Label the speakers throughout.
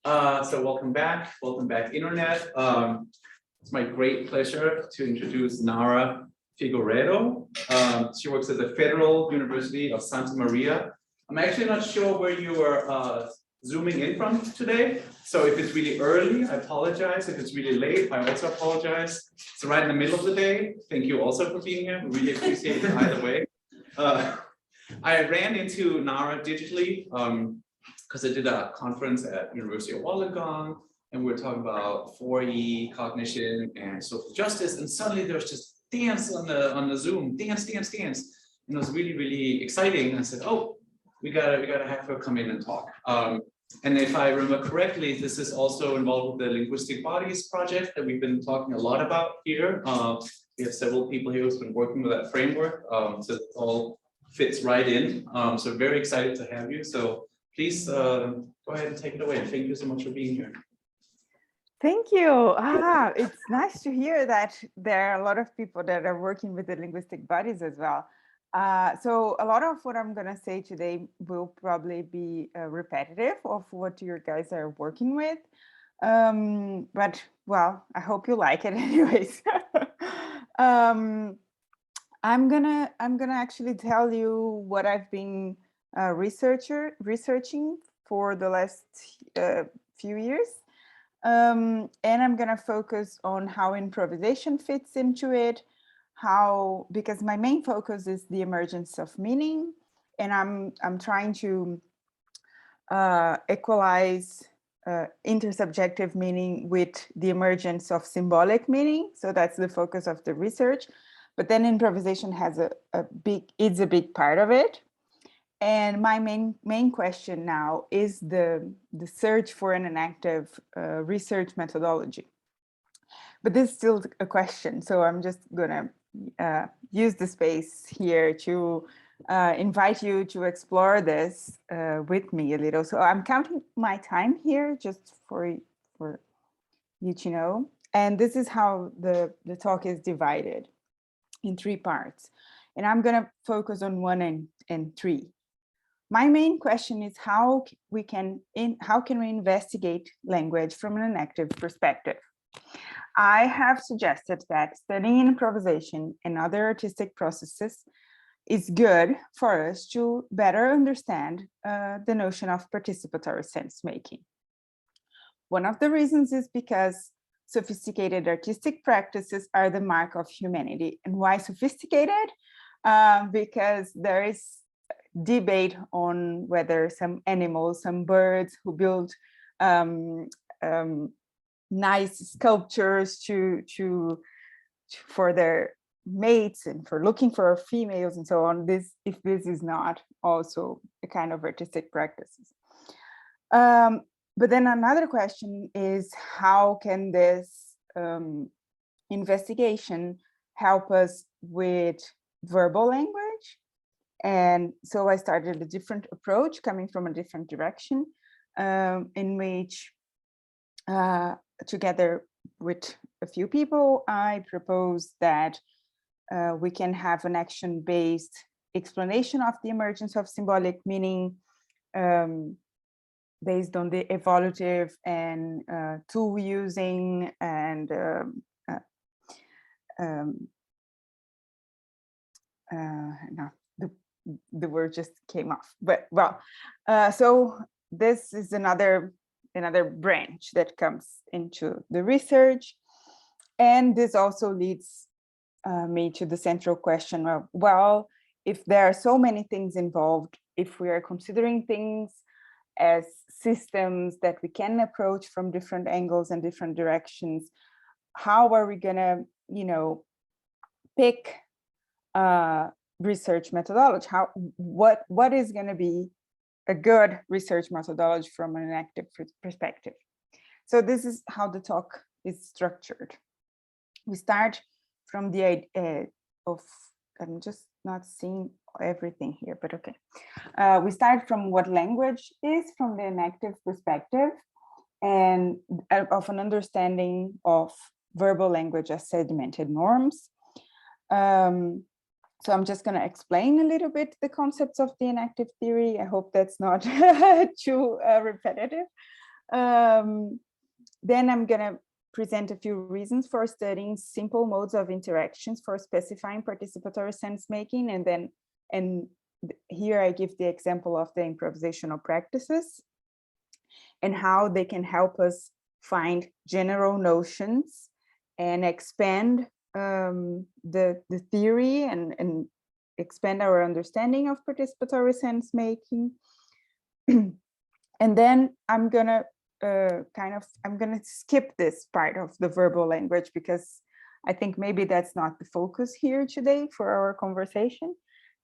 Speaker 1: So welcome back, Internet. It's my great pleasure to introduce Nara Figueiredo. She works at the Federal University of Santa Maria. I'm actually not sure where you are zooming in from today. So if it's really early, I apologize. If it's really late, I also apologize. It's right in the middle of the day. Thank you also for being here. We really appreciate it either way. I ran into Nara digitally because I did a conference at University of Wollongong, and we were talking about 4E, cognition, and social justice, and suddenly there was just dance on the Zoom, dance, and it was really, really exciting. And I said, oh, we gotta have her come in and talk. And if I remember correctly, this is also involved with the Linguistic Bodies project that we've been talking a lot about here. We have several people here who's been working with that framework, so it all fits right in. So very excited to have you. So please go ahead and take it away. Thank you so much for being here.
Speaker 2: Thank you. It's nice to hear that there are a lot of people that are working with the linguistic bodies as well. So a lot of what I'm going to say today will probably be repetitive of what you guys are working with. But well, I hope you like it anyways. I'm gonna actually tell you what I've been researching for the last few years. And I'm going to focus on how improvisation fits into it, because my main focus is the emergence of meaning, and I'm trying to equalize intersubjective meaning with the emergence of symbolic meaning. So that's the focus of the research. But then improvisation has it's a big part of it. And my main question now is the search for an enactive research methodology. But this is still a question, so I'm just gonna use the space here to invite you to explore this with me a little. So I'm counting my time here just for you to know. And this is how the talk is divided in 3 parts. And I'm gonna focus on 1 and 3. My main question is how can we investigate language from an enactive perspective? I have suggested that studying improvisation and other artistic processes is good for us to better understand the notion of participatory sense making. One of the reasons is because sophisticated artistic practices are the mark of humanity. And why sophisticated? Because there is debate on whether some animals, some birds who build nice sculptures for their mates and for looking for females and so on, if this is not also a kind of artistic practices. But then another question is, how can this investigation help us with verbal language? And so I started a different approach coming from a different direction, in which together with a few people, I proposed that we can have an action-based explanation of the emergence of symbolic meaning based on the evolutive and tool using and no, the word just came off, but well, so this is another branch that comes into the research, and this also leads me to the central question of, well, if there are so many things involved, if we are considering things as systems that we can approach from different angles and different directions, how are we gonna, pick research methodology? What is going to be a good research methodology from an enactive perspective? So this is how the talk is structured. We start from the idea of, I'm just not seeing everything here, but okay. We start from what language is from the enactive perspective, and of an understanding of verbal language as sedimented norms. So I'm just going to explain a little bit the concepts of the enactive theory. I hope that's not too repetitive. Then I'm going to present a few reasons for studying simple modes of interactions for specifying participatory sense making. And here I give the example of the improvisational practices and how they can help us find general notions and expand the theory and expand our understanding of participatory sense making. And then I'm gonna skip this part of the verbal language because I think maybe that's not the focus here today for our conversation.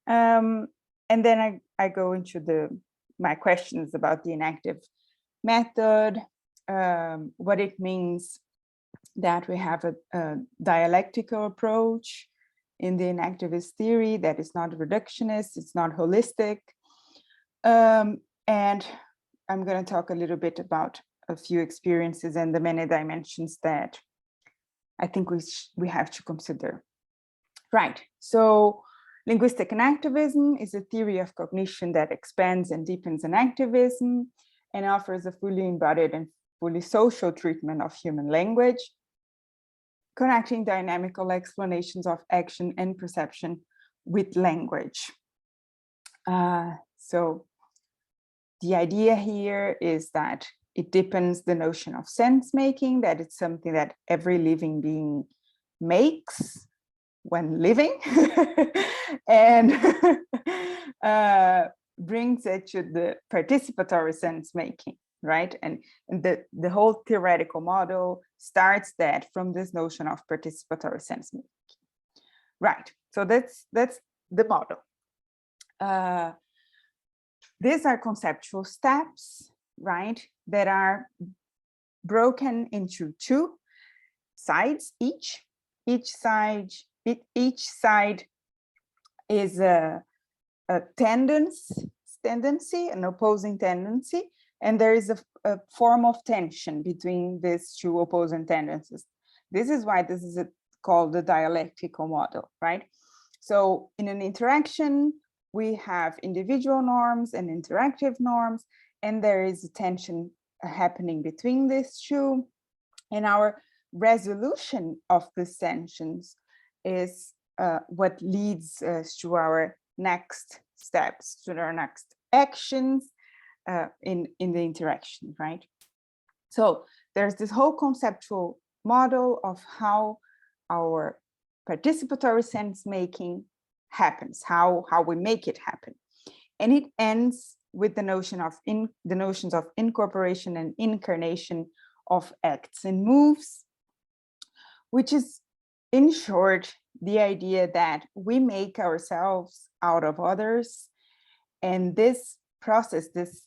Speaker 2: And then I go into my questions about the enactive method, what it means that we have a dialectical approach in the enactivist theory that is not reductionist, it's not holistic. And I'm going to talk a little bit about a few experiences and the many dimensions that I think we have to consider. Right, so linguistic enactivism is a theory of cognition that expands and deepens enactivism and offers a fully embodied and fully social treatment of human language, connecting dynamical explanations of action and perception with language. So the idea here is that it deepens the notion of sense making, that it's something that every living being makes when living, and brings it to the participatory sense making, right? And the whole theoretical model starts that from this notion of participatory sense making. Right, so that's the model. These are conceptual steps, right, that are broken into two sides each. Each side is a tendency, an opposing tendency, and there is a form of tension between these two opposing tendencies. This is why this is called the dialectical model, right? So in an interaction, we have individual norms and interactive norms, and there is a tension happening between these two. And our resolution of these tensions is what leads us to our next steps, to our next actions in the interaction, right? So there's this whole conceptual model of how our participatory sense making happens, how we make it happen, and it ends with the notion of the notions of incorporation and incarnation of acts and moves, which is, in short, the idea that we make ourselves out of others, and this process, this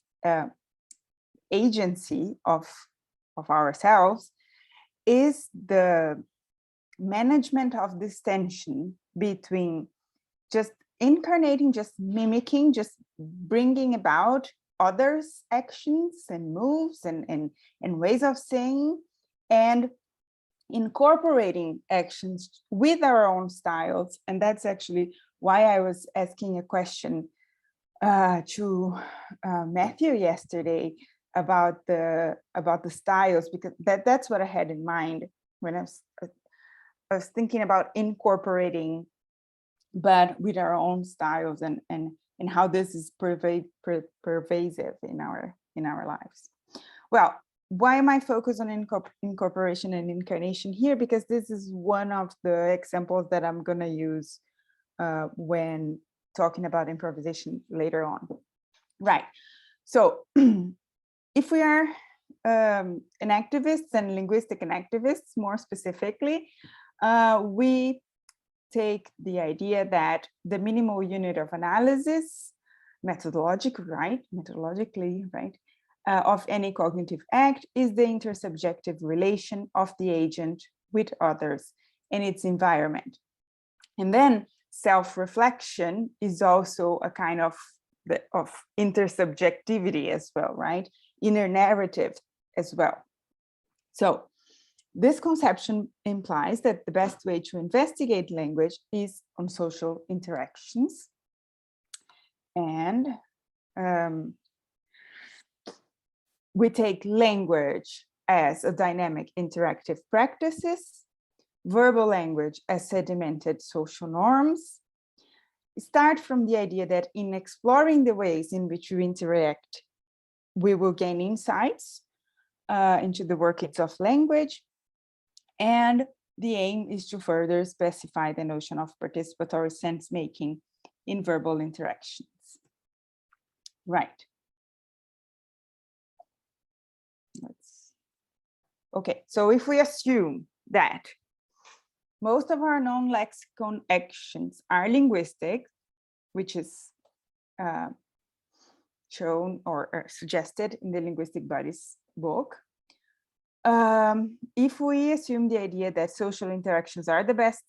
Speaker 2: agency of ourselves, is the management of this tension between just incarnating, just mimicking, just bringing about others' actions and moves and ways of saying, and incorporating actions with our own styles. And that's actually why I was asking a question to Matthew yesterday about the styles, because that's what I had in mind when I was thinking about incorporating, but with our own styles and how this is pervasive in our lives. Well, why am I focused on incorporation and incarnation here? Because this is one of the examples that I'm going to use when talking about improvisation later on. Right. So if we are enactivists and linguistic enactivists, more specifically, we take the idea that the minimal unit of analysis, methodologically, right, of any cognitive act is the intersubjective relation of the agent with others and its environment. And then self-reflection is also a kind of intersubjectivity as well, right? Inner narrative as well. So this conception implies that the best way to investigate language is on social interactions. And we take language as a dynamic interactive practices, verbal language as sedimented social norms. Start from the idea that in exploring the ways in which we interact, we will gain insights into the workings of language. And the aim is to further specify the notion of participatory sense making in verbal interactions. Right. Okay, so if we assume that most of our non-lexicon actions are linguistic, which is shown or suggested in the Linguistic Bodies book, if we assume the idea that social interactions are the best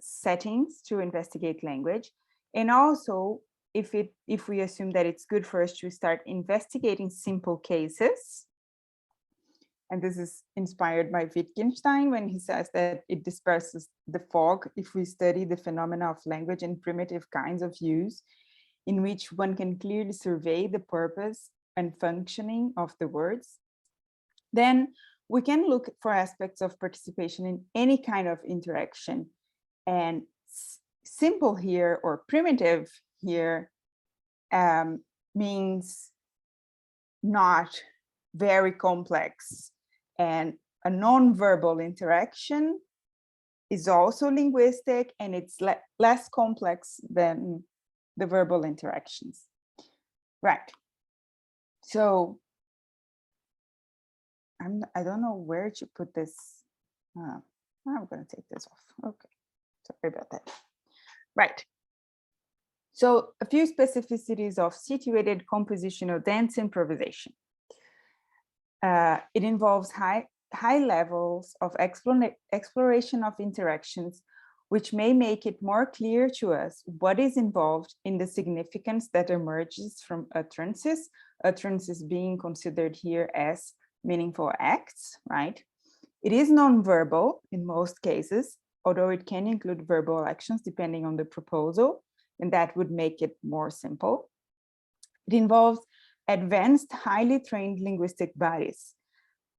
Speaker 2: settings to investigate language, and also if we assume that it's good for us to start investigating simple cases, and this is inspired by Wittgenstein when he says that it disperses the fog if we study the phenomena of language and primitive kinds of use, in which one can clearly survey the purpose and functioning of the words, then we can look for aspects of participation in any kind of interaction. And simple here or primitive here means not very complex. And a non-verbal interaction is also linguistic, and it's less complex than the verbal interactions. Right. So I don't know where to put this. I'm going to take this off. Okay, sorry about that. Right. So a few specificities of situated compositional dance improvisation. It involves high levels of exploration of interactions, which may make it more clear to us what is involved in the significance that emerges from utterances, utterances being considered here as meaningful acts, right? It is non-verbal in most cases, although it can include verbal actions depending on the proposal, and that would make it more simple. It involves advanced, highly trained linguistic bodies.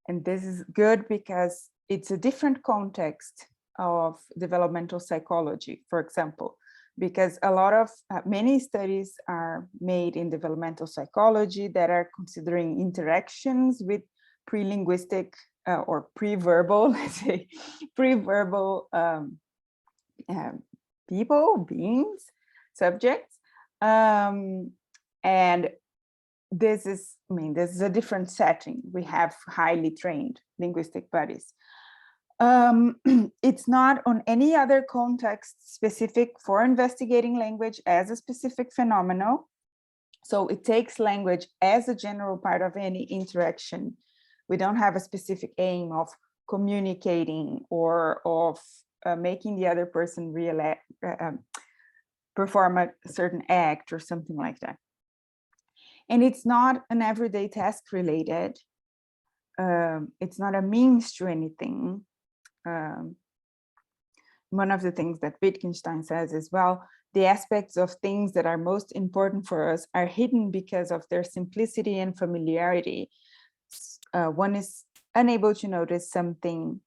Speaker 2: And this is good because it's a different context of developmental psychology, for example, because a lot of many studies are made in developmental psychology that are considering interactions with pre-linguistic or pre-verbal, let's say, pre-verbal people, beings, subjects. And this is a different setting. We have highly trained linguistic bodies. It's not on any other context specific for investigating language as a specific phenomenon. So it takes language as a general part of any interaction. We don't have a specific aim of communicating or of making the other person perform a certain act or something like that. And it's not an everyday task related. It's not a means to anything. One of the things that Wittgenstein says as well, the aspects of things that are most important for us are hidden because of their simplicity and familiarity. One is unable to notice something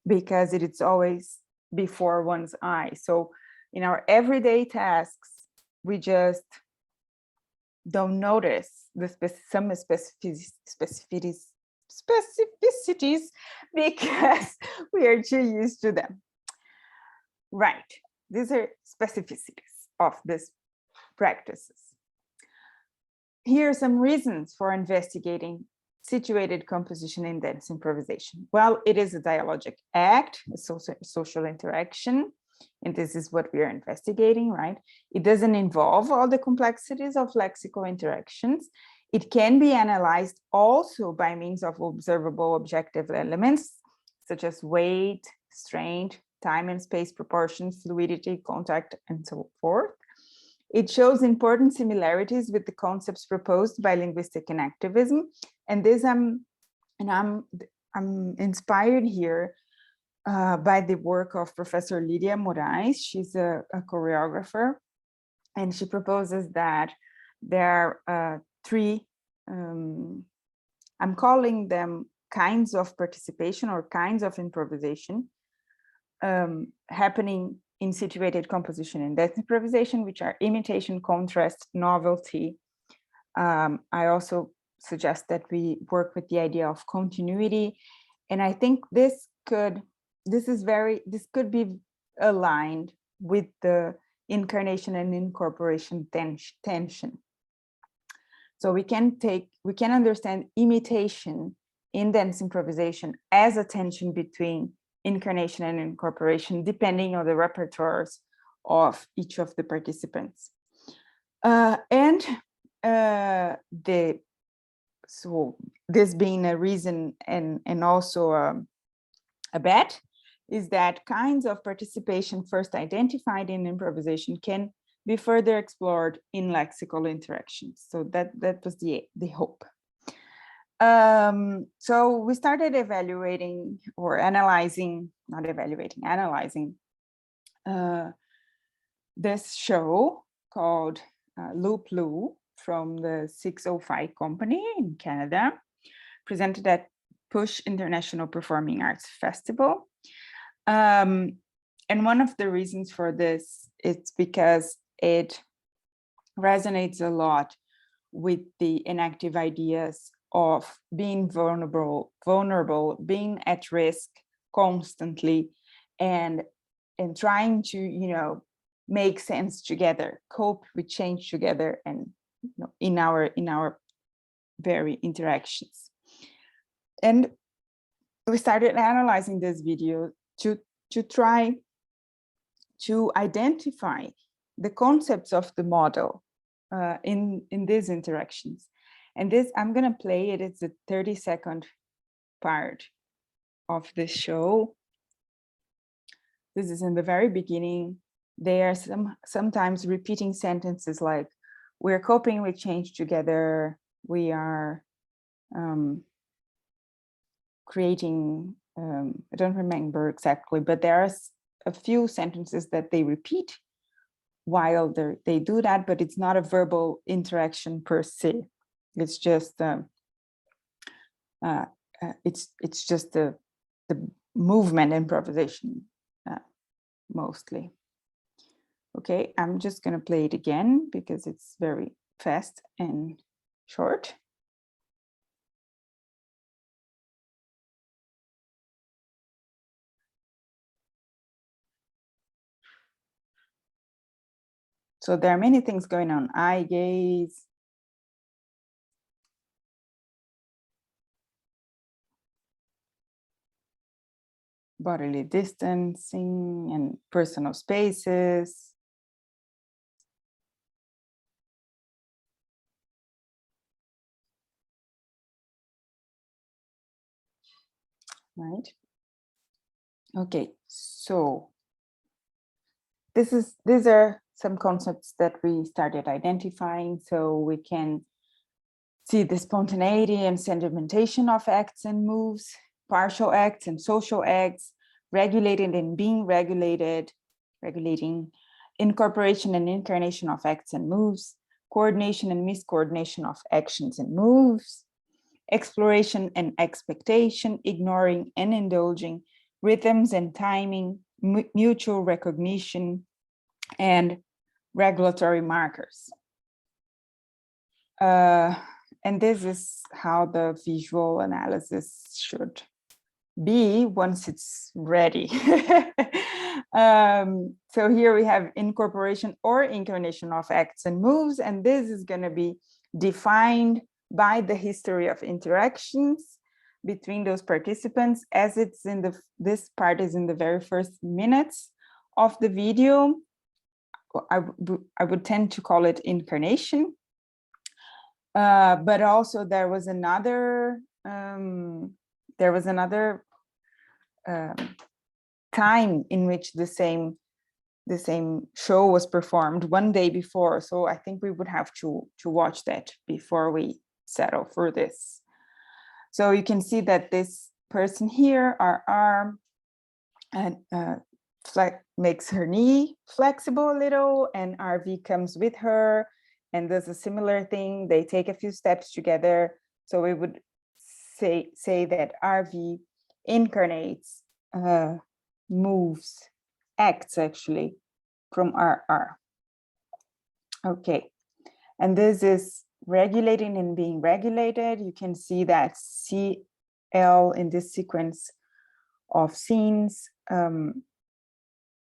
Speaker 2: because it is always before one's eye. So in our everyday tasks, we just don't notice some specificities because we are too used to them. Right, these are specificities of these practices. Here are some reasons for investigating situated composition in dance improvisation. Well, it is a dialogic act, a social interaction, and this is what we are investigating, right? It doesn't involve all the complexities of lexical interactions. It can be analyzed also by means of observable objective elements, such as weight, strength, time and space proportion, fluidity, contact, and so forth. It shows important similarities with the concepts proposed by linguistic inactivism. And this I'm inspired here by the work of Professor Lydia Moraes. She's a choreographer, and she proposes that there are three I'm calling them kinds of participation or kinds of improvisation happening in situated composition and dance improvisation, which are imitation, contrast, novelty. I also suggest that we work with the idea of continuity. And I think this could be aligned with the incarnation and incorporation tension. So we can understand imitation in dance improvisation as a tension between incarnation and incorporation, depending on the repertoires of each of the participants. So this being a reason and also a bet is that kinds of participation first identified in improvisation can be further explored in lexical interactions. So that was the hope. So we started evaluating or analyzing, analyzing this show called Loop Loo from the 605 Company in Canada, presented at Push International Performing Arts Festival. And one of the reasons for this is because it resonates a lot with the inactive ideas of being vulnerable, being at risk constantly, and trying to, make sense together, cope with change together, and in our very interactions. And we started analyzing this video to try to identify the concepts of the model in these interactions. And this, I'm going to play it. It's a 30-second part of the show. This is in the very beginning. There are sometimes repeating sentences like, we're coping with change together. We are creating, I don't remember exactly, but there are a few sentences that they repeat while they do that, but it's not a verbal interaction per se. It's just it's just the movement improvisation mostly. Okay, I'm just going to play it again because it's very fast and short. So there are many things going on. Eye gaze, bodily distancing and personal spaces. Right. Okay, so these are some concepts that we started identifying, so we can see the spontaneity and sedimentation of acts and moves, partial acts and social acts, regulated and being regulated, regulating, incorporation and incarnation of acts and moves, coordination and miscoordination of actions and moves, exploration and expectation, ignoring and indulging, rhythms and timing, mutual recognition, and regulatory markers. And this is how the visual analysis should be once it's ready. So here we have incorporation or incarnation of acts and moves, and this is going to be defined by the history of interactions between those participants, as it's in this part is in the very first minutes of the video. I would tend to call it incarnation. But also there was another time in which the same show was performed one day before. So I think we would have to watch that before we settle for this. So you can see that this person here, our arm, and makes her knee flexible a little, and RV comes with her and does a similar thing. They take a few steps together. So we would say that RV incarnates, moves, acts actually from RR. Okay, and this is regulating and being regulated. You can see that CL in this sequence of scenes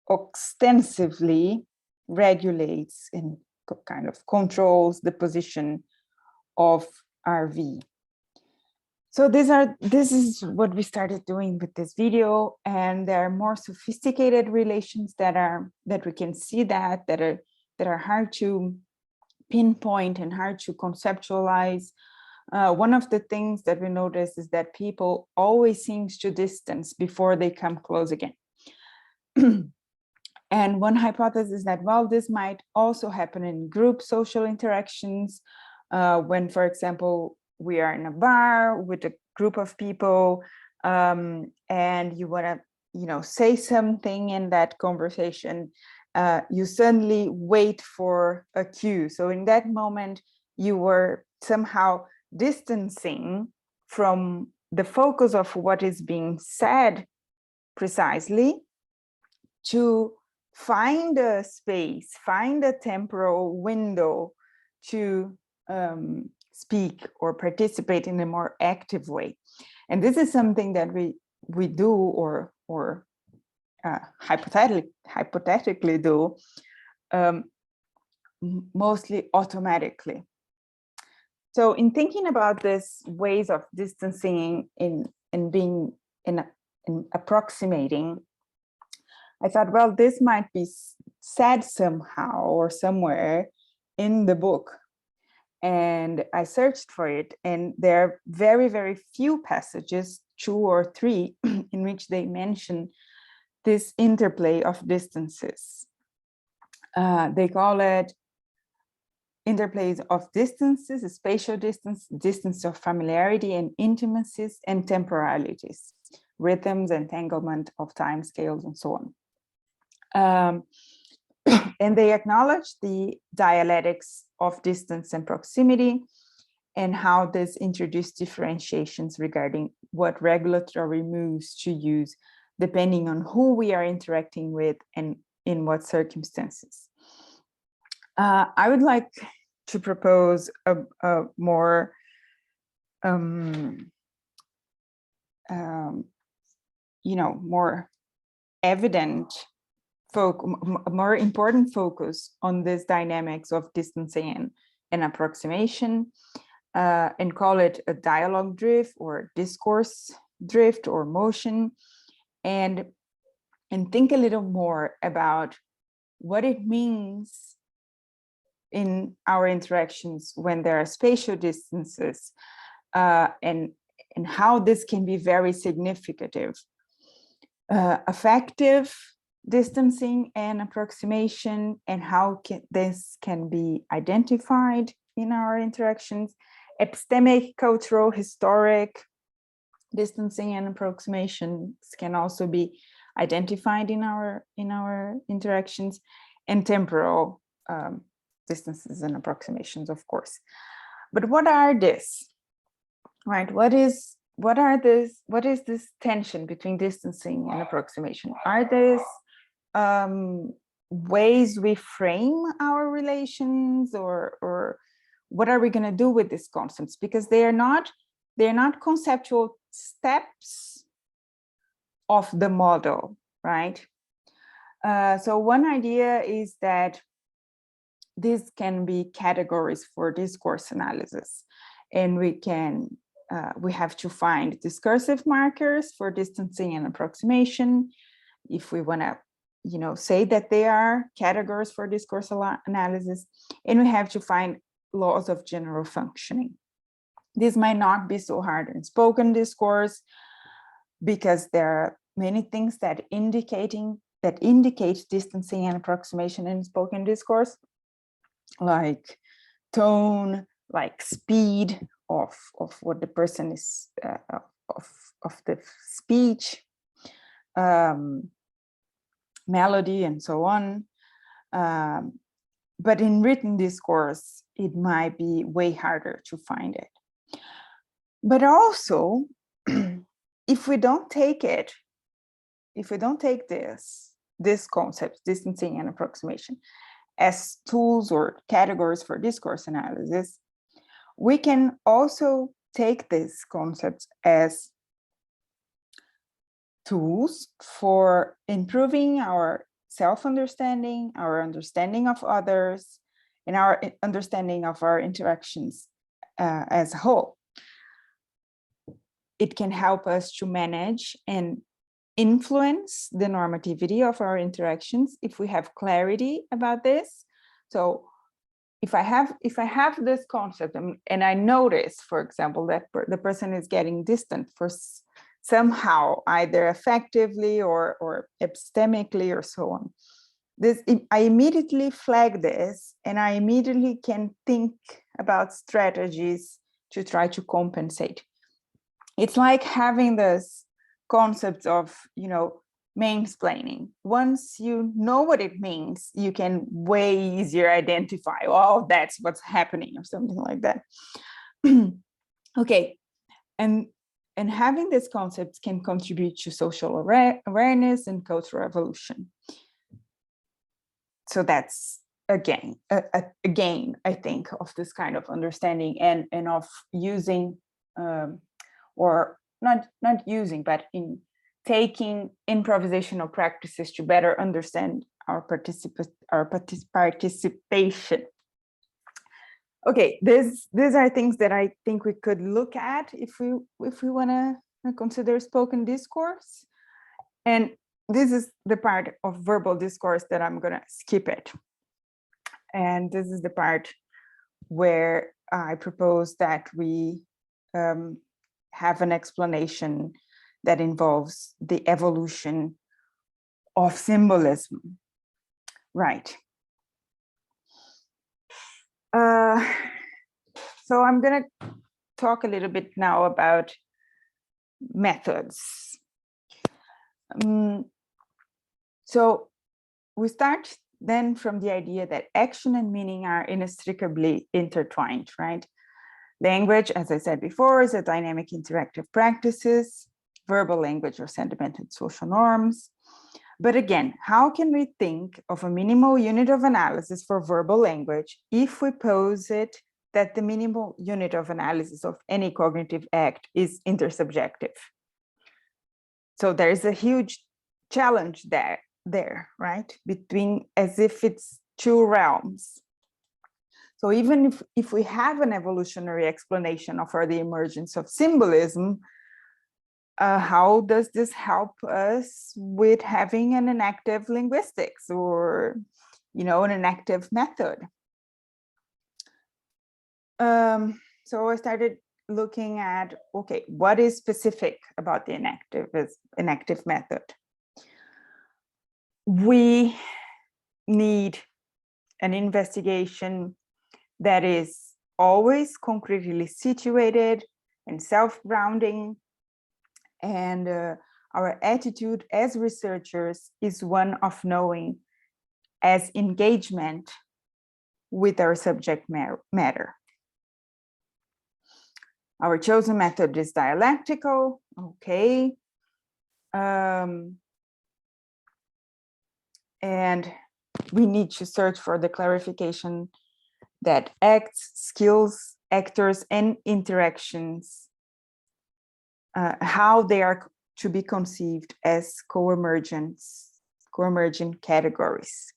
Speaker 2: extensively regulates and kind of controls the position of RV. So this is what we started doing with this video, and there are more sophisticated relations that we can see that are hard to pinpoint and hard to conceptualize. One of the things that we notice is that people always seems to distance before they come close again. And one hypothesis is that, well, this might also happen in group social interactions, when, for example, we are in a bar with a group of people, and you want to, say something in that conversation. You suddenly wait for a cue. So in that moment, you were somehow distancing from the focus of what is being said precisely, to find a space, find a temporal window to speak or participate in a more active way. And this is something that we do or hypothetically do mostly automatically. So in thinking about these ways of distancing in approximating, I thought, well, this might be said somehow or somewhere in the book. And I searched for it, and there are very, very few passages, 2 or 3, in which they mention this interplay of distances. They call it interplays of distances, spatial distance, distance of familiarity and intimacies, and temporalities, rhythms, entanglement of time scales, and so on. And they acknowledge the dialectics of distance and proximity, and how this introduced differentiations regarding what regulatory moves to use, depending on who we are interacting with and in what circumstances. I would like to propose a more more evident, more important focus on this dynamics of distancing and approximation, and call it a dialogue drift or discourse drift or motion, and think a little more about what it means in our interactions when there are spatial distances, and how this can be very significative. Affective distancing and approximation, and how this can be identified in our interactions. Epistemic, cultural, historic distancing and approximations can also be identified in our interactions, and temporal distances and approximations, of course. But what are this? Right? What is this tension between distancing and approximation? Are these ways we frame our relations, or what are we going to do with these concepts? Because they're not conceptual steps of the model, right? So one idea is that these can be categories for discourse analysis, and we have to find discursive markers for distancing and approximation, if we want to say that they are categories for discourse analysis, and we have to find laws of general functioning. This might not be so hard in spoken discourse, because there are many things that indicate distancing and approximation in spoken discourse, like tone, like speed of what the person is, of the speech, melody, and so on. But in written discourse, it might be way harder to find it. But also, if we don't take this concept, distancing and approximation, as tools or categories for discourse analysis, we can also take these concepts as tools for improving our self-understanding, our understanding of others, and our understanding of our interactions as a whole. It can help us to manage and influence the normativity of our interactions if we have clarity about this. So if I have this concept and I notice, for example, that the person is getting distant for somehow, either effectively or epistemically or so on, I immediately flag this, and I immediately can think about strategies to try to compensate. It's like having this concept of, mansplaining. Once you know what it means, you can way easier identify, oh, that's what's happening or something like that. Okay, and having these concepts can contribute to social awareness and cultural evolution. So that's again, I think, of this kind of understanding and of using, or not using, but in taking improvisational practices to better understand our participation. Okay, these are things that I think we could look at if we want to consider spoken discourse. And this is the part of verbal discourse that I'm going to skip it. And this is the part where I propose that we have an explanation that involves the evolution of symbolism. Right. So I'm going to talk a little bit now about methods. So we start then from the idea that action and meaning are inextricably intertwined, right? Language, as I said before, is a dynamic interactive practices, verbal language or sentimental social norms. But again, how can we think of a minimal unit of analysis for verbal language if we posit that the minimal unit of analysis of any cognitive act is intersubjective? So there is a huge challenge there, right? Between, as if it's two realms. So even if we have an evolutionary explanation for the emergence of symbolism, how does this help us with having an enactive linguistics or, an enactive method? So I started looking at, okay, what is specific about the enactive method? We need an investigation that is always concretely situated and self-grounding. And our attitude as researchers is one of knowing as engagement with our subject matter. Our chosen method is dialectical, okay. And we need to search for the clarification that acts, skills, actors, and interactions, how they are to be conceived as co-emergent categories.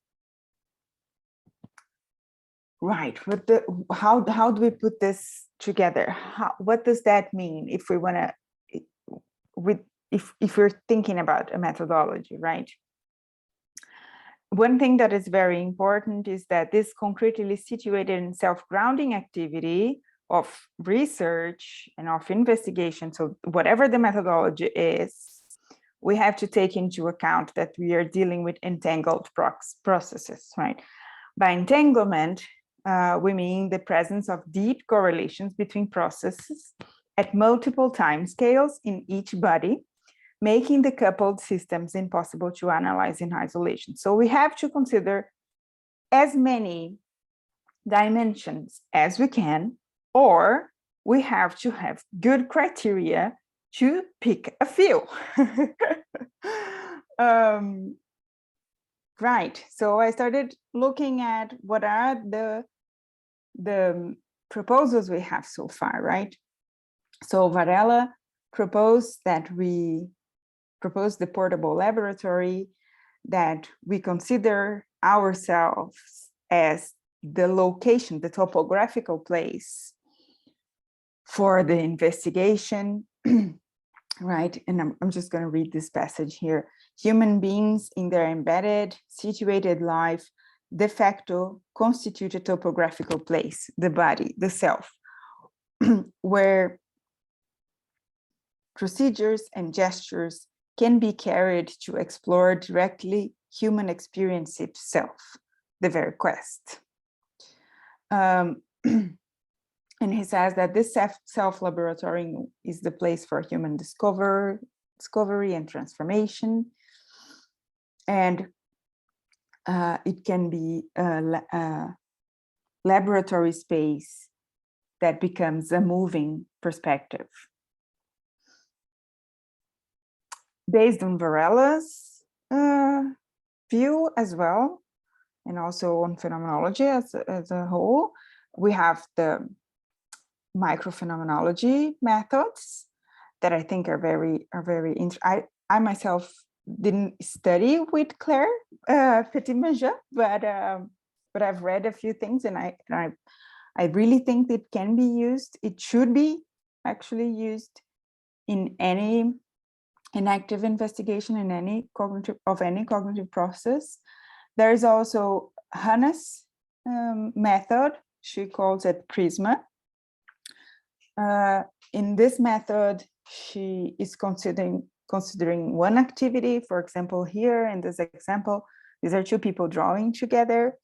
Speaker 2: Right, but how do we put this together? What does that mean if we want to, if we're thinking about a methodology, right? One thing that is very important is that this concretely situated and self-grounding activity of research and of investigation, so whatever the methodology is, we have to take into account that we are dealing with entangled processes, right? By entanglement, we mean the presence of deep correlations between processes at multiple time scales in each body, making the coupled systems impossible to analyze in isolation. So we have to consider as many dimensions as we can, or we have to have good criteria to pick a few. Right, so I started looking at what are the proposals we have so far, right? So Varela proposed the portable laboratory, that we consider ourselves as the location, the topographical place for the investigation, right? And I'm just going to read this passage here. Human beings in their embedded, situated life de facto constitute a topographical place, the body, the self, where procedures and gestures can be carried to explore directly human experience itself, the very quest. And he says that this self-laboratory is the place for human discovery and transformation. And it can be a laboratory space that becomes a moving perspective. Based on Varela's view as well, and also on phenomenology as a whole, we have the microphenomenology methods that I think are very interesting. I myself didn't study with Claire Petit-Manger, but I've read a few things, and I really think it can be used. It should be actually used in any active investigation, in any cognitive process. There is also Hannah's method. She calls it Prisma. In this method, she is considering one activity. For example, here in this example, these are two people drawing together.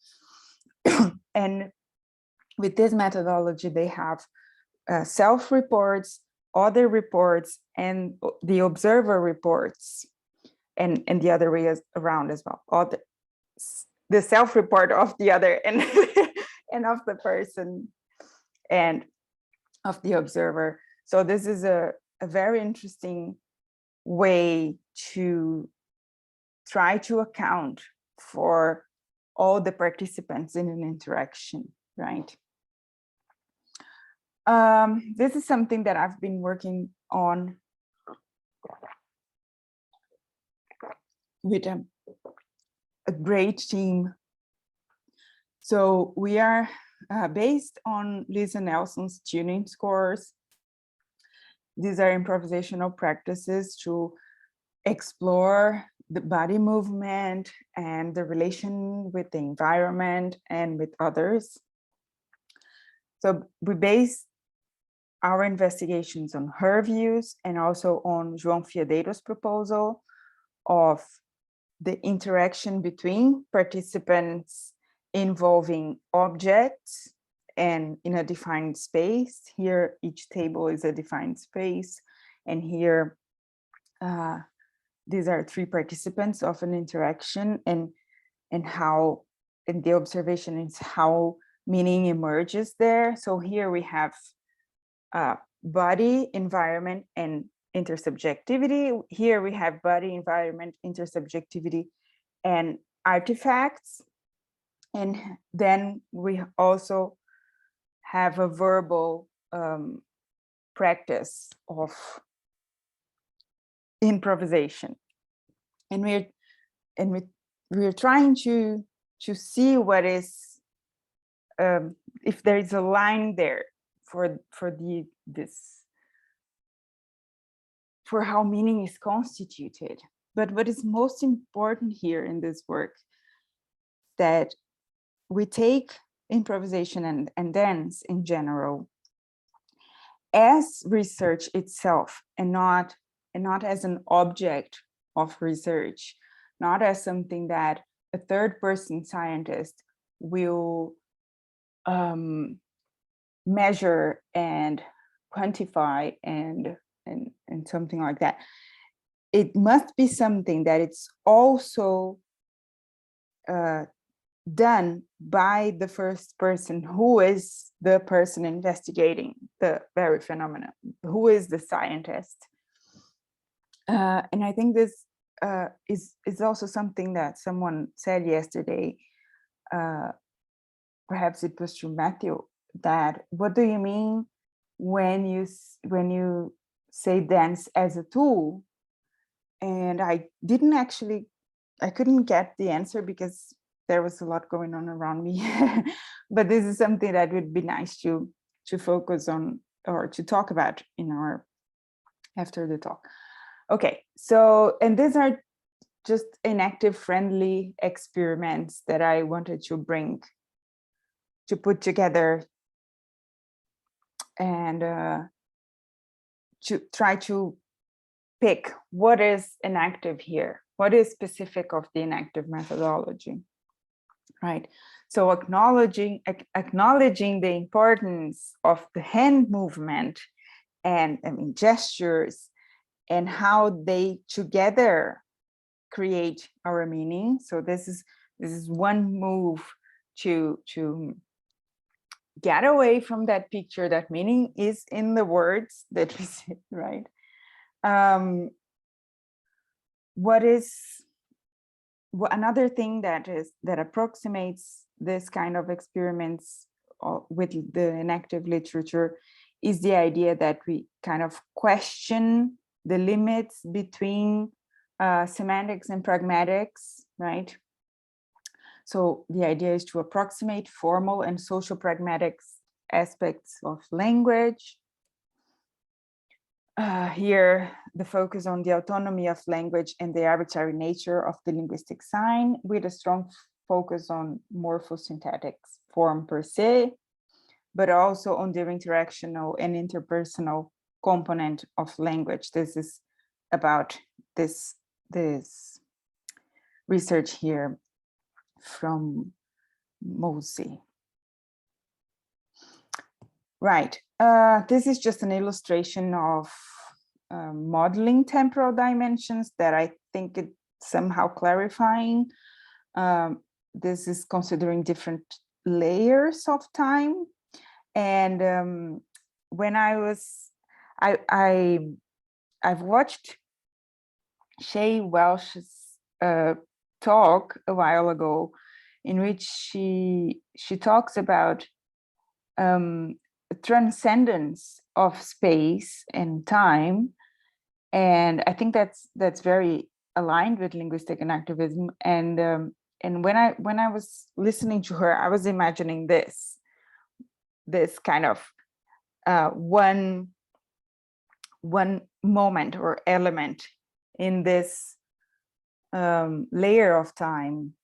Speaker 2: And with this methodology, they have self-reports, other reports, and the observer reports, and the other way around as well. Or the self-report of the other and and of the person and of the observer. So this is a very interesting way to try to account for all the participants in an interaction, right? This is something that I've been working on with a great team. So we are based on Lisa Nelson's tuning scores. These are improvisational practices to explore the body movement and the relation with the environment and with others. So we base our investigations on her views and also on João Fiadeiro's proposal of the interaction between participants involving objects and in a defined space. Here, each table is a defined space. And here, these are three participants of an interaction, and how, and the observation is how meaning emerges there. So here we have body, environment, and intersubjectivity. Here we have body, environment, intersubjectivity, and artifacts. And then we also have a verbal practice of improvisation. And we're trying to see what is, if there is a line there for how meaning is constituted. But what is most important here in this work, that we take improvisation and dance in general as research itself, and not as an object of research, not as something that a third person scientist will measure and quantify and something like that. It must be something that it's also done by the first person, who is the person investigating the very phenomenon, who is the scientist. And I think this is also something that someone said yesterday, perhaps it was to Matthew, that what do you mean when you say dance as a tool? And I couldn't get the answer because there was a lot going on around me. But this is something that would be nice to focus on or to talk about in our after the talk. Okay, so, and these are just enactive friendly experiments that I wanted to put together and to try to pick what is enactive here, what is specific of the enactive methodology, right? So acknowledging the importance of the hand movement and gestures and how they together create our meaning. So this is one move to get away from that picture that meaning is in the words that we say, right? Another thing that approximates this kind of experiments with the enactive literature is the idea that we kind of question the limits between semantics and pragmatics, right? So the idea is to approximate formal and social pragmatics aspects of language. Here, the focus on the autonomy of language and the arbitrary nature of the linguistic sign, with a strong focus on morphosyntactic form per se, but also on the interactional and interpersonal component of language. This is about this research here from Mosey. Right, this is just an illustration of modeling temporal dimensions that I think it's somehow clarifying. This is considering different layers of time. And when I've watched Shay Welsh's talk a while ago, in which she talks about transcendence of space and time, and I think that's very aligned with linguistic enactivism. And when I was listening to her, I was imagining this kind of one moment or element in this layer of time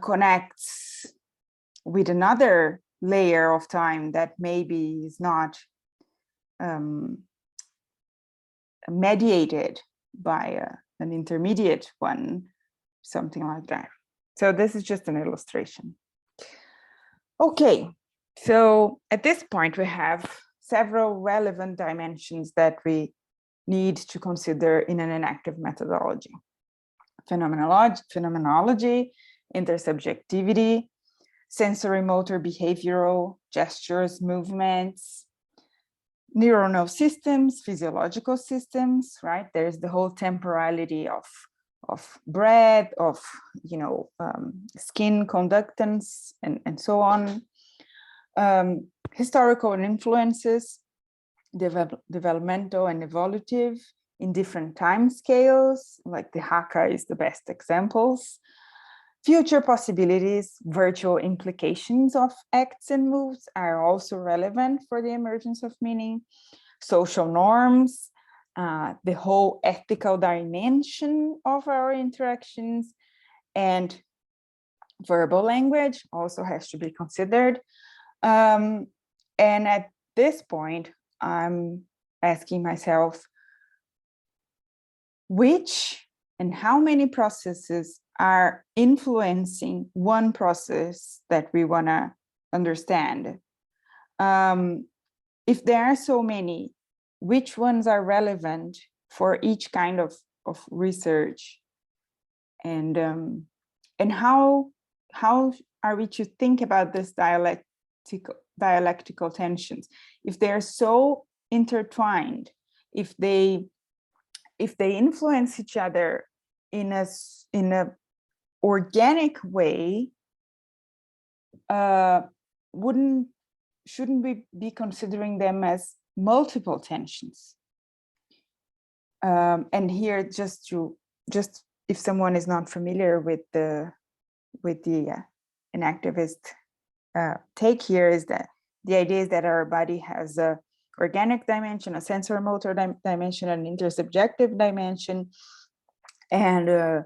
Speaker 2: connects with another layer of time that maybe is not mediated by an intermediate one, something like that. So this is just an illustration. Okay, so at this point we have several relevant dimensions that we need to consider in an enactive methodology. Phenomenology, intersubjectivity, sensory motor behavioral, gestures, movements, neuronal systems, physiological systems, right? There's the whole temporality of breath, of skin conductance, and so on. Historical influences, developmental and evolutive in different time scales, like the Haka is the best examples. Future possibilities, virtual implications of acts and moves are also relevant for the emergence of meaning. Social norms, the whole ethical dimension of our interactions, and verbal language also has to be considered. And at this point, I'm asking myself, which and how many processes are influencing one process that we want to understand? If there are so many, which ones are relevant for each kind of research? And how are we to think about this dialectical tensions if they are so intertwined, if they influence each other in a organic way? Shouldn't we be considering them as multiple tensions? And here, just if someone is not familiar with the enactivist take here, is that the idea is that our body has a organic dimension, a sensory-motor dimension, an intersubjective dimension, and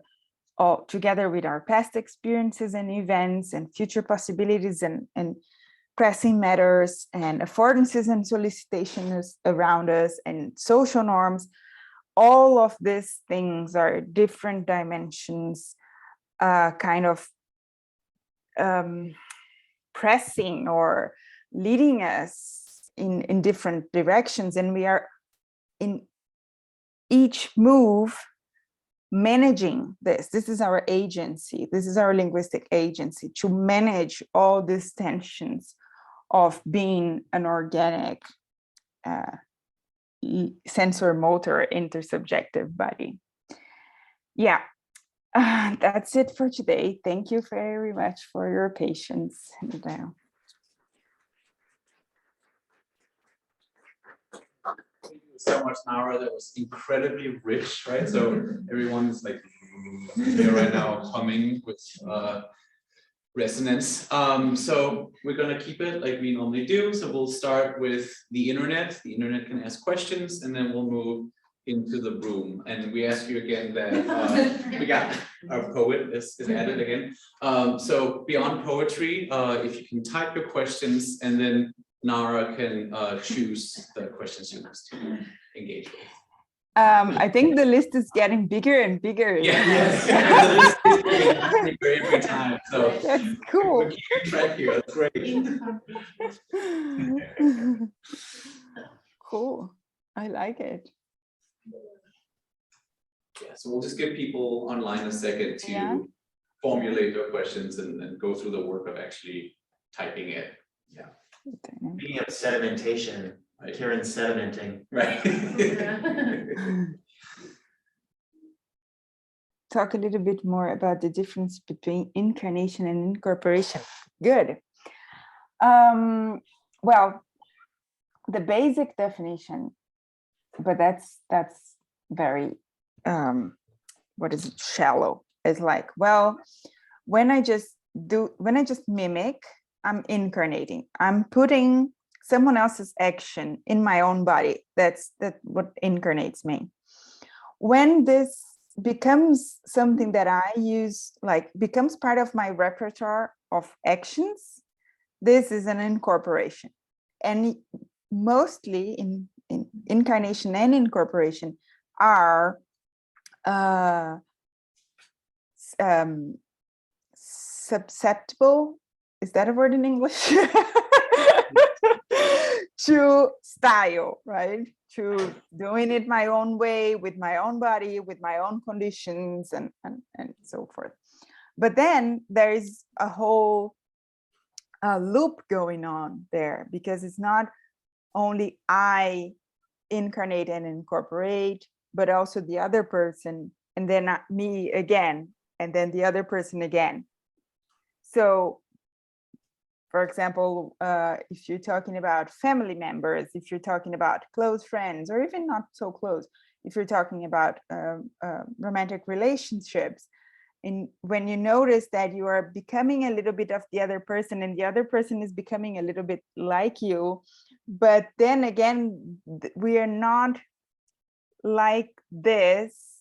Speaker 2: all together with our past experiences and events and future possibilities and pressing matters and affordances and solicitations around us and social norms, all of these things are different dimensions, kind of pressing or leading us in different directions, and we are in each move managing this. This is our agency. This is our linguistic agency, to manage all these tensions of being an organic sensor-motor intersubjective body. Yeah, that's it for today. Thank you very much for your patience. And,
Speaker 1: Thank you so much, Nara. That was incredibly rich, right? So everyone's like here right now humming with resonance. So we're going to keep it like we normally do. So we'll start with the internet. The internet can ask questions, and then we'll move into the room. And we ask you again that we got our poet is added again. So beyond poetry, if you can type your questions, and then Nara can choose the questions you want to engage with.
Speaker 2: I think the list is getting bigger and bigger.
Speaker 1: Yeah, yes. The list is getting bigger every time. So
Speaker 2: that's cool.
Speaker 1: we're keeping track here. That's great.
Speaker 2: Cool. I like it.
Speaker 1: Yeah, so we'll just give people online a second to formulate their questions and go through the work of actually typing it. Yeah.
Speaker 3: Speaking of sedimentation, Kieran's sedimenting.
Speaker 1: Right.
Speaker 2: Talk a little bit more about the difference between incarnation and incorporation. Good. Well, the basic definition, but that's very what is it, shallow. It's like, well, when I just mimic, I'm incarnating. I'm putting someone else's action in my own body. That's what incarnates mean. When this becomes something that I use, like becomes part of my repertoire of actions, this is an incorporation. And mostly in incarnation and incorporation are susceptible, is that a word in English? To style, right? To doing it my own way, with my own body, with my own conditions, and so forth. But then there is a whole loop going on there, because it's not only I incarnate and incorporate, but also the other person, and then me again, and then the other person again. So, for example, if you're talking about family members, if you're talking about close friends, or even not so close, if you're talking about romantic relationships, when you notice that you are becoming a little bit of the other person, and the other person is becoming a little bit like you, but then again, we are not like this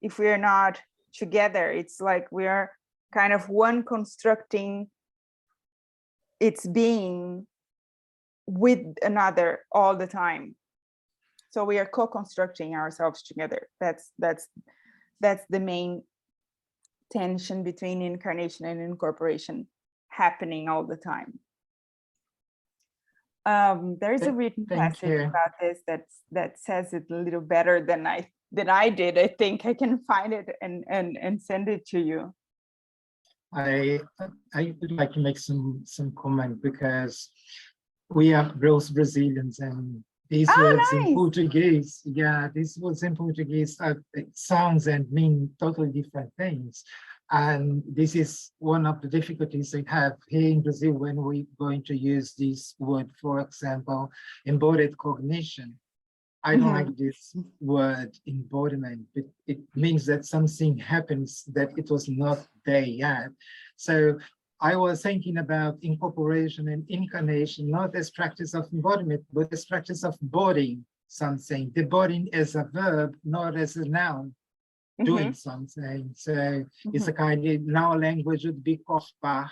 Speaker 2: if we are not together. It's like we are kind of one constructing its being with another all the time. So we are co-constructing ourselves together. That's the main tension between incarnation and incorporation happening all the time. There's a written passage about this that says it a little better than I did. I think I can find it and send it to you.
Speaker 4: I I would like to make some comment because we are both Brazilians and these words in
Speaker 2: nice.
Speaker 4: Portuguese, yeah, these words in Portuguese it sounds and mean totally different things. And this is one of the difficulties I have here in Brazil when we're going to use this word, for example, embodied cognition. I don't like this word embodiment, but it means that something happens that it was not there yet. So I was thinking about incorporation and incarnation, not as practice of embodiment, but as practice of bodying something. The bodying as a verb, not as a noun, doing something. So it's a kind of, in our language would be corpar.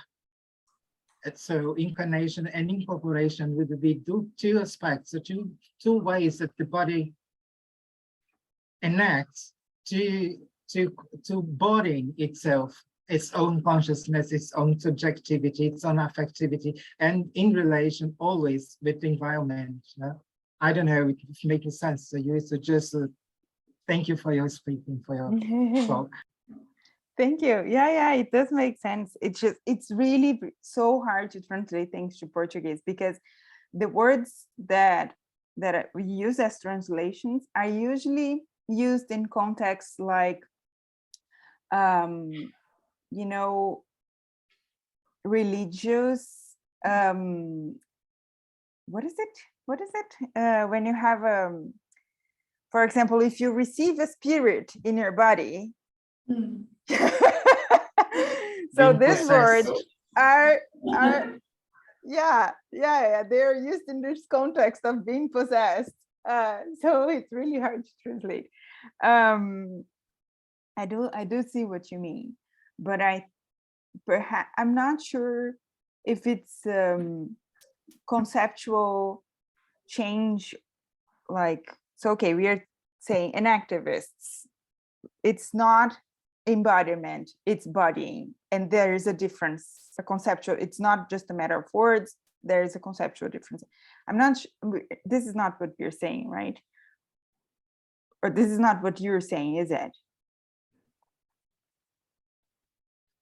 Speaker 4: So incarnation and incorporation would be two aspects, so two ways that the body enacts to bodying itself, its own consciousness, its own subjectivity, its own affectivity, and in relation always with the environment. I don't know if it makes sense to you. So just thank you for your speaking, for your talk.
Speaker 2: Thank you. Yeah, it does make sense. It's really so hard to translate things to Portuguese because the words that we use as translations are usually used in contexts like, you know, religious. What is it? When you have, for example, if you receive a spirit in your body. So these words are yeah, they're used in this context of being possessed. So it's really hard to translate. I do see what you mean, but I'm not sure if it's conceptual change, like, so okay, we are saying an activist, it's not embodiment, it's bodying, and there is a difference, a conceptual, it's not just a matter of words, there is a conceptual difference. I'm not sure, this is not what you're saying, right? Or this is not what you're saying, is it?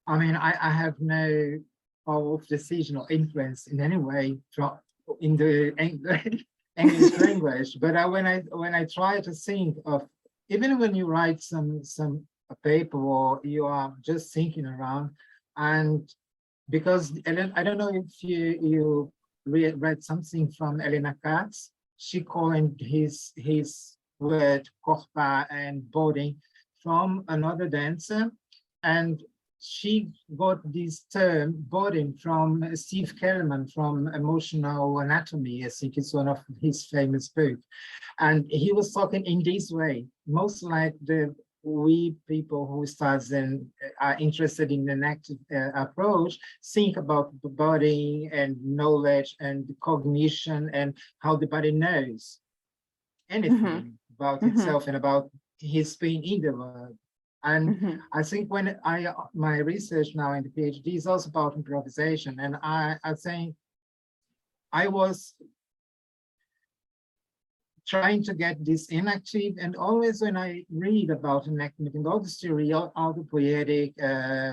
Speaker 4: I mean, I have no power of decision or influence in any way in the English language, but when I try to think of, even when you write some a paper or you are just thinking around, and because I don't know if you read something from Elena Katz, she coined his word corpa and body from another dancer, and she got this term body from Steve Kellerman from Emotional Anatomy. I think it's one of his famous books, and he was talking in this way, most like we people who start and are interested in an active approach, think about the body and knowledge and cognition and how the body knows anything about itself and about his being in the world. And I think when my research now in the PhD is also about improvisation, and I think I was trying to get this inactive, and always when I read about enactment and all this theory, all the poetic,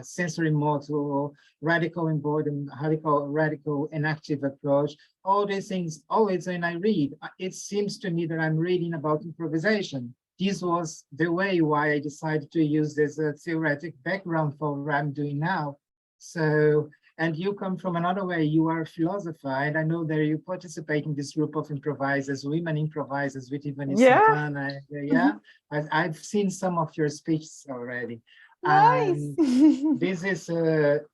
Speaker 4: sensory motor, radical embodiment, radical inactive approach, all these things, always when I read, it seems to me that I'm reading about improvisation. This was the way why I decided to use this theoretic background for what I'm doing now. So, and you come from another way, you are a philosopher, and I know that you participate in this group of improvisers, women improvisers with Ivani Santana. Yeah, I've seen some of your speeches already.
Speaker 2: Nice.
Speaker 4: This is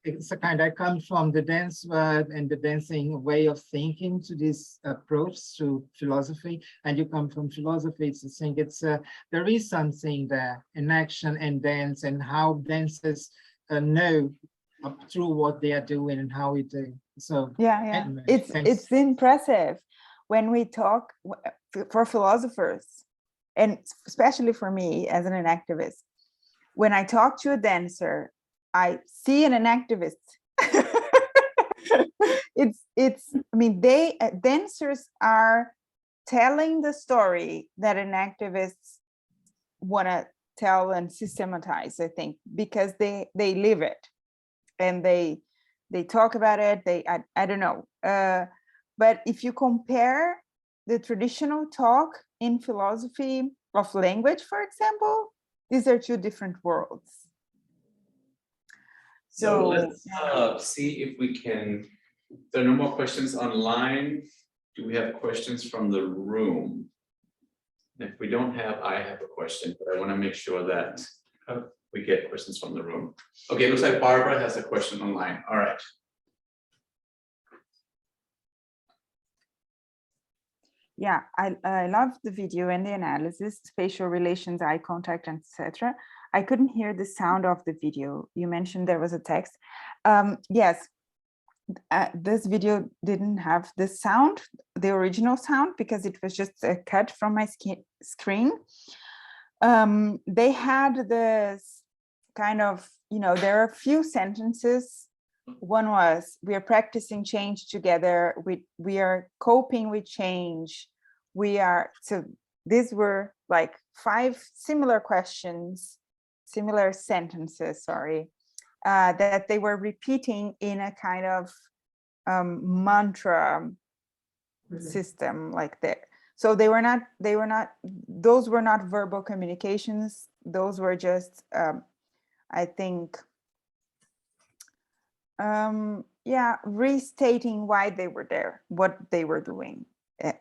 Speaker 4: it's a kind, I come from the dance world and the dancing way of thinking to this approach to philosophy, and you come from philosophy. It's a thing, it's there is something there in action and dance, and how dancers know through what they are doing and how we do. So anyway,
Speaker 2: it's impressive when we talk for philosophers, and especially for me as an activist. When I talk to a dancer, I see an activist. I mean, dancers are telling the story that an activists want to tell and systematize, I think, because they live it. and they talk about it. I don't know. But if you compare the traditional talk in philosophy of language, for example, these are two different worlds.
Speaker 1: So let's see if we can, there are no more questions online. Do we have questions from the room? If we don't have, I have a question, but I want to make sure that we get questions from the room. Okay, it looks like Barbara has a question online. All right.
Speaker 2: Yeah, I love the video and the analysis, spatial relations, eye contact, etc. I couldn't hear the sound of the video. You mentioned there was a text. Yes, this video didn't have the sound, the original sound, because it was just a cut from my screen. They had this kind of, there are a few sentences. One was, we are practicing change together. We are coping with change. So these were like 5 similar questions, similar sentences, sorry, that they were repeating in a kind of mantra system like that. So those were not verbal communications. Those were just, I think, restating why they were there, what they were doing,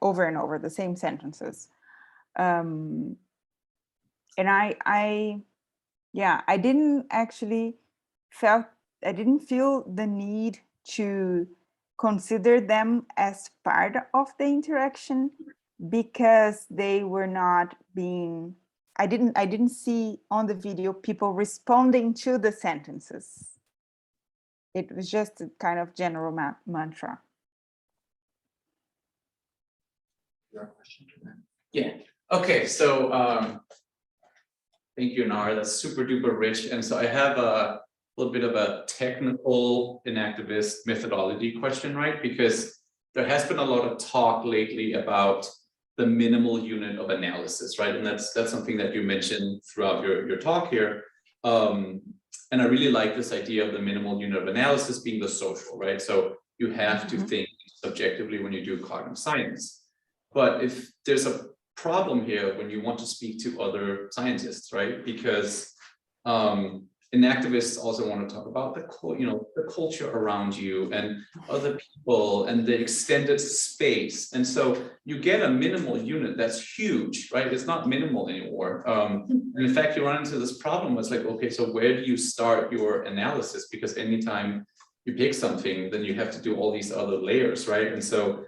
Speaker 2: over and over, the same sentences. And I didn't feel the need to consider them as part of the interaction, because they were not being, I didn't see on the video people responding to the sentences. It was just a kind of general mantra.
Speaker 1: Yeah. Okay. So thank you, Nara. That's super duper rich. And so I have a little bit of a technical inactivist methodology question, right? Because there has been a lot of talk lately about the minimal unit of analysis, right? And that's something that you mentioned throughout your talk here. And I really like this idea of the minimal unit of analysis being the social, right? So you have to think subjectively when you do cognitive science. But if there's a problem here when you want to speak to other scientists, right? Because inactivists also want to talk about the culture around you and other people and the extended space. And so you get a minimal unit that's huge, right? It's not minimal anymore. And in fact, you run into this problem. It's like, okay, so where do you start your analysis? Because anytime you pick something, then you have to do all these other layers, right? And so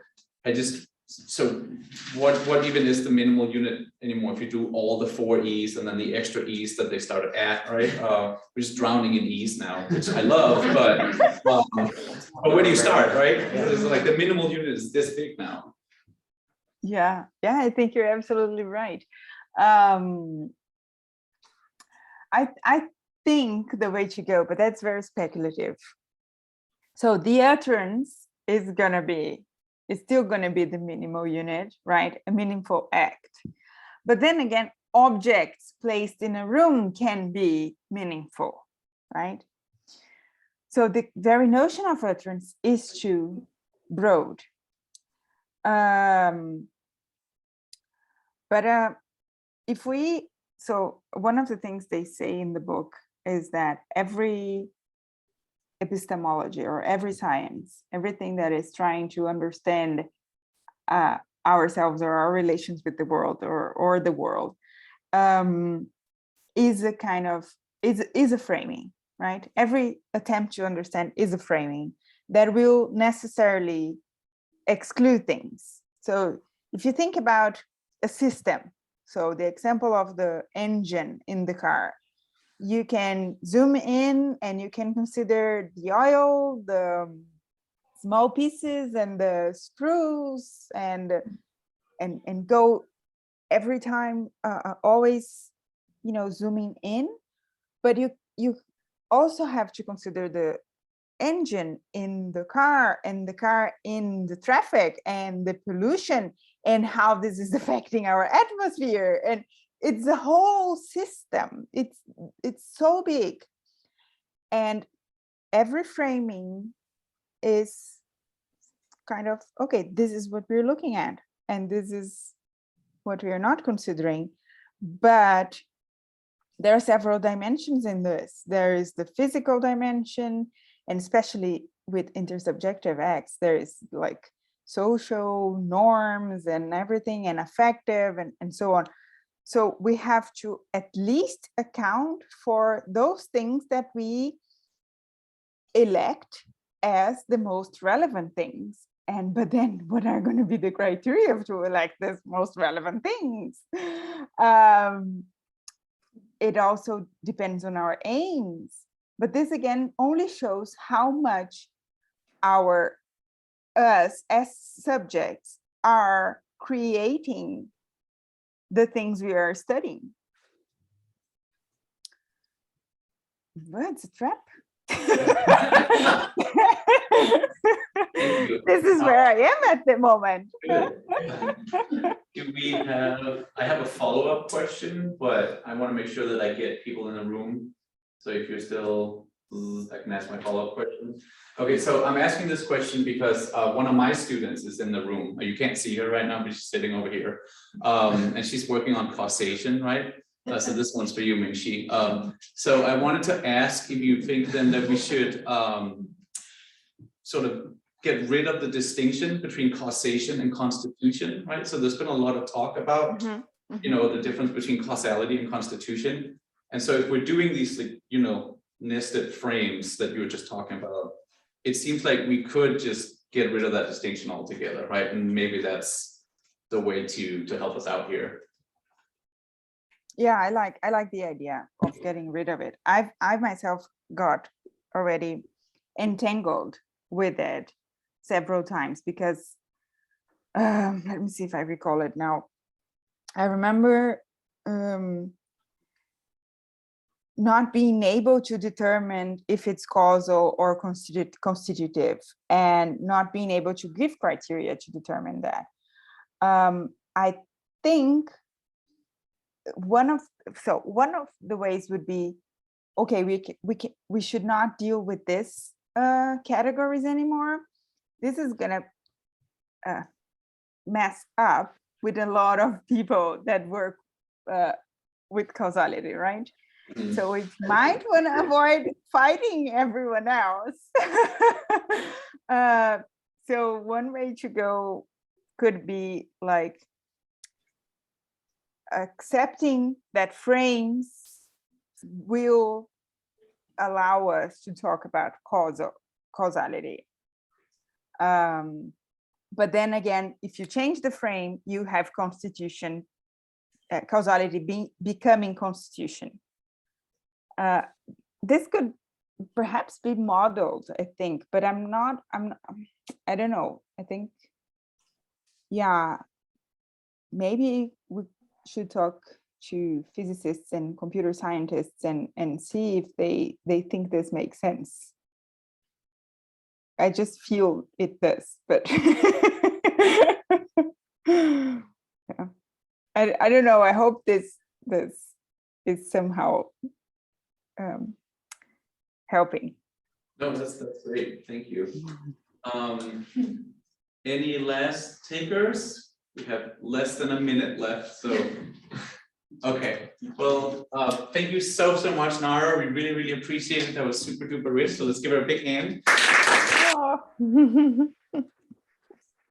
Speaker 1: so what even is the minimal unit anymore if you do all the 4 E's and then the extra E's that they started at, right? We're just drowning in E's now, which I love, but where do you start, right? It's like the minimal unit is this big now.
Speaker 2: Yeah, I think you're absolutely right. I think the way to go, but that's very speculative. So the utterance is still going to be the minimal unit, right? A meaningful act. But then again, objects placed in a room can be meaningful, right? So the very notion of utterance is too broad. So one of the things they say in the book is that every epistemology or every science, everything that is trying to understand ourselves or our relations with the world or the world is a kind of is a framing, right? Every attempt to understand is a framing that will necessarily exclude things. So if you think about a system, so the example of the engine in the car, you can zoom in and you can consider the oil, the small pieces and the screws and go every time, always, zooming in. But you also have to consider the engine in the car and the car in the traffic and the pollution and how this is affecting our atmosphere. And it's a whole system. It's so big. And every framing is kind of, okay, this is what we're looking at, and this is what we are not considering. But there are several dimensions in this. There is the physical dimension, and especially with intersubjective X, there is like social norms and everything, and affective, and so on. So we have to at least account for those things that we elect as the most relevant things. But then what are going to be the criteria to elect these most relevant things? It also depends on our aims. But this again only shows how much us as subjects are creating the things we are studying. Well, it's a trap. This is where I am at the moment.
Speaker 1: Do we have, I have a follow-up question, but I want to make sure that I get people in the room. So if you're still, I can ask my follow-up question. Okay, so I'm asking this question because one of my students is in the room. You can't see her right now, but she's sitting over here. And she's working on causation, right? So this one's for you, Mingxi. So I wanted to ask if you think then that we should sort of get rid of the distinction between causation and constitution, right? So there's been a lot of talk about, you know, the difference between causality and constitution. And so if we're doing these, like, you know, nested frames that you were just talking about, it seems like we could just get rid of that distinction altogether, right? And maybe that's the way to help us out here.
Speaker 2: Yeah, I like the idea of getting rid of it. I've myself got already entangled with it several times because let me see if I recall it now. I remember not being able to determine if it's causal or constitutive, and not being able to give criteria to determine that. I think one of the ways would be, okay, we should not deal with this categories anymore. This is gonna mess up with a lot of people that work with causality, right? So we might want to avoid fighting everyone else. So one way to go could be like accepting that frames will allow us to talk about causality. But then again, if you change the frame, you have constitution, causality becoming constitution. This could perhaps be modeled, I think, but I don't know. I think, yeah, maybe we should talk to physicists and computer scientists and see if they think this makes sense. I just feel it does, but yeah. I don't know. I hope this is somehow helping.
Speaker 1: No, that's great. Thank you. Any last takers? We have less than a minute left, so okay. Well, thank you so much, Nara. We really appreciate it. That was super duper rich. So let's give her a big hand.
Speaker 2: Oh.